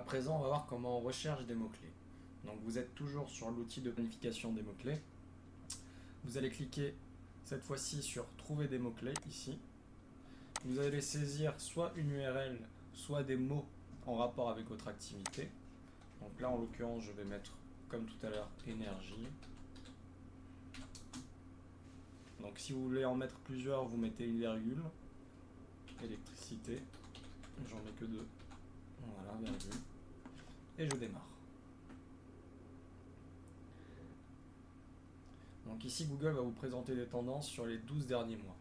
présent, on va voir comment on recherche des mots-clés. Donc vous êtes toujours sur l'outil de planification des mots-clés. Vous allez cliquer cette fois-ci sur trouver des mots-clés ici. Vous allez saisir soit une URL, soit des mots en rapport avec votre activité. Donc là en l'occurrence je vais mettre comme tout à l'heure énergie. Donc si vous voulez en mettre plusieurs, vous mettez une virgule. Électricité, j'en mets que deux. Voilà, virgule. Et je démarre. Donc ici Google va vous présenter des tendances sur les 12 derniers mois.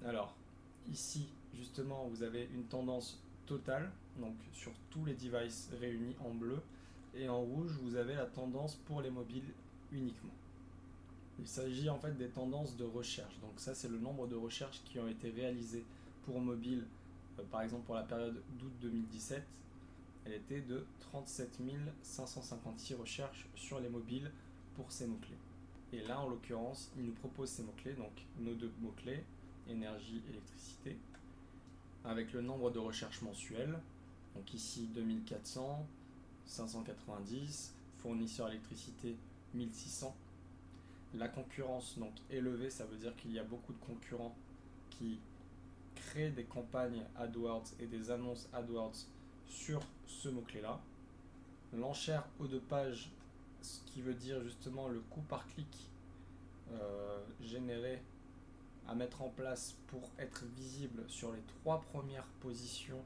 Alors ici justement vous avez une tendance totale, donc sur tous les devices réunis en bleu, et en rouge vous avez la tendance pour les mobiles uniquement. Il s'agit en fait des tendances de recherche, donc ça c'est le nombre de recherches qui ont été réalisées pour mobile, par exemple pour la période d'août 2017, elle était de 37 556 recherches sur les mobiles pour ces mots-clés. Et là, en l'occurrence, il nous propose ces mots-clés, donc nos deux mots-clés, énergie, électricité, avec le nombre de recherches mensuelles. Donc ici, 2400, 590, fournisseur électricité, 1600. La concurrence, donc élevée, ça veut dire qu'il y a beaucoup de concurrents qui créent des campagnes AdWords et des annonces AdWords sur ce mot-clé-là. L'enchère haut de page, ce qui veut dire justement le coût par clic généré à mettre en place pour être visible sur les 3 premières positions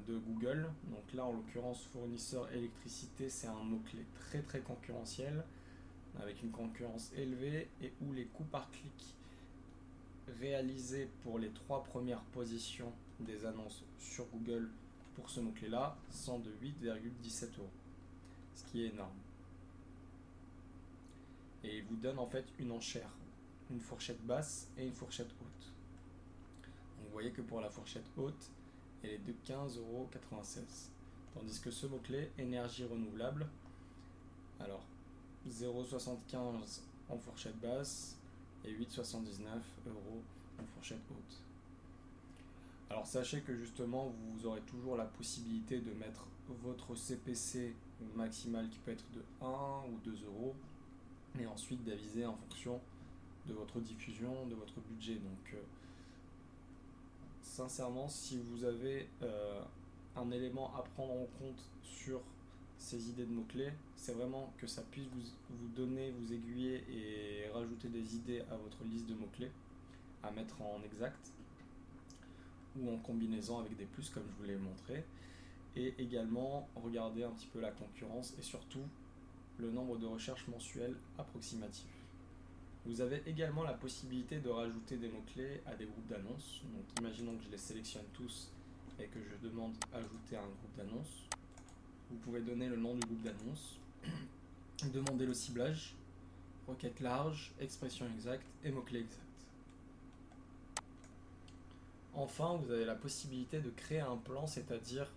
de Google. Donc là en l'occurrence fournisseur électricité, c'est un mot-clé très très concurrentiel avec une concurrence élevée et où les coûts par clic réalisés pour les 3 premières positions des annonces sur Google pour ce mot-clé là sont de 8,17 €, ce qui est énorme. Et il vous donne en fait une enchère, une fourchette basse et une fourchette haute. Donc vous voyez que pour la fourchette haute, elle est de 15,96 €. Tandis que ce mot-clé, énergie renouvelable, alors 0,75 € en fourchette basse et 8,79 € en fourchette haute. Alors sachez que justement vous aurez toujours la possibilité de mettre votre CPC maximal qui peut être de 1 ou 2 €, et ensuite d'aviser en fonction de votre diffusion, de votre budget. Donc sincèrement, si vous avez un élément à prendre en compte sur ces idées de mots-clés, c'est vraiment que ça puisse vous donner, vous aiguiller et rajouter des idées à votre liste de mots-clés à mettre en exact ou en combinaison avec des plus comme je vous l'ai montré, et également regarder un petit peu la concurrence et surtout le nombre de recherches mensuelles approximatif. Vous avez également la possibilité de rajouter des mots-clés à des groupes d'annonces. Donc imaginons que je les sélectionne tous et que je demande ajouter à un groupe d'annonces. Vous pouvez donner le nom du groupe d'annonces, demander le ciblage, requête large, expression exacte et mots-clés exacts. Enfin, vous avez la possibilité de créer un plan, c'est-à-dire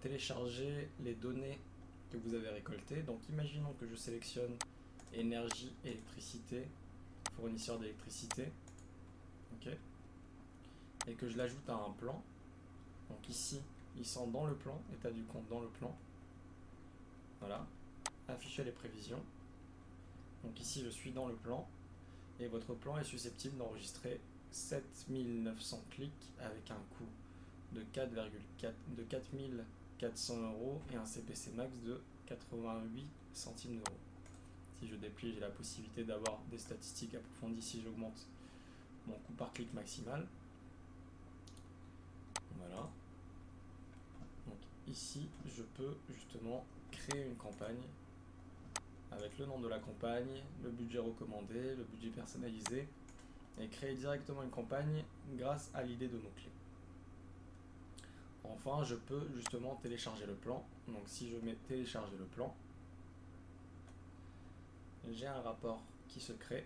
télécharger les données que vous avez récoltées. Donc imaginons que je sélectionne énergie, électricité, fournisseur d'électricité, ok, et que je l'ajoute à un plan. Donc ici, ils sont dans le plan, état du compte dans le plan. Voilà, afficher les prévisions. Donc ici, je suis dans le plan, et votre plan est susceptible d'enregistrer 7900 clics avec un coût de 4400 € et un CPC max de 88 centimes d'euros. Si je déplie, j'ai la possibilité d'avoir des statistiques approfondies si j'augmente mon coût par clic maximal. Voilà. Donc ici, je peux justement créer une campagne avec le nom de la campagne, le budget recommandé, le budget personnalisé, et créer directement une campagne grâce à l'idée de mots-clés. Enfin, je peux justement télécharger le plan. Donc si je mets télécharger le plan, j'ai un rapport qui se crée.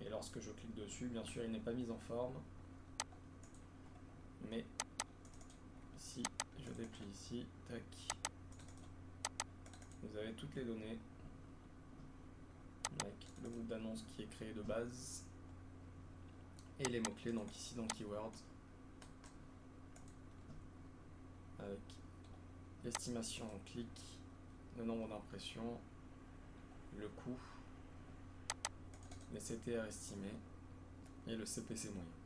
Et lorsque je clique dessus, bien sûr, il n'est pas mis en forme. Mais si je déplie ici, tac, vous avez toutes les données avec le groupe d'annonces qui est créé de base et les mots-clés, donc ici dans Keywords. avec l'estimation en clic, le nombre d'impressions, le coût, les CTR estimés et le CPC moyen.